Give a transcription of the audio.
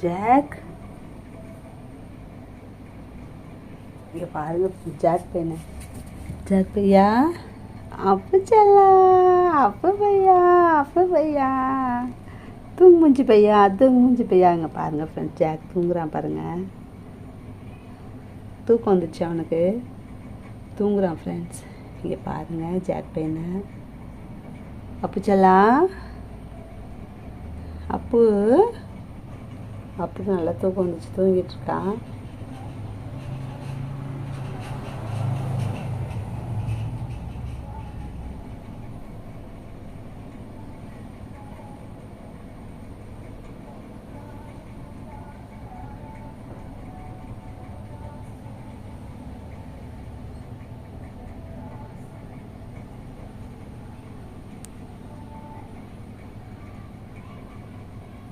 Jack இங்கே பாருங்க, jack பையனை. ஜாக் பையா, அப்போ செல்லா, அப்போ பையா, அப்போ பையா, தூங்கு பையா, தூங்கு பையா. இங்கே பாருங்கள் ஃப்ரெண்ட்ஸ், ஜாக் தூங்குறான் பாருங்கள். தூக்கம் வந்துச்சு அவனுக்கு, தூங்குறான் ஃப்ரெண்ட்ஸ். இங்கே பாருங்கள் ஜாக் பையனை. அப்பு செல்லா, அப்பு அப்புக்கு நல்லா தூக்கம் வந்துச்சு, தூங்கிட்டு இருக்கான்.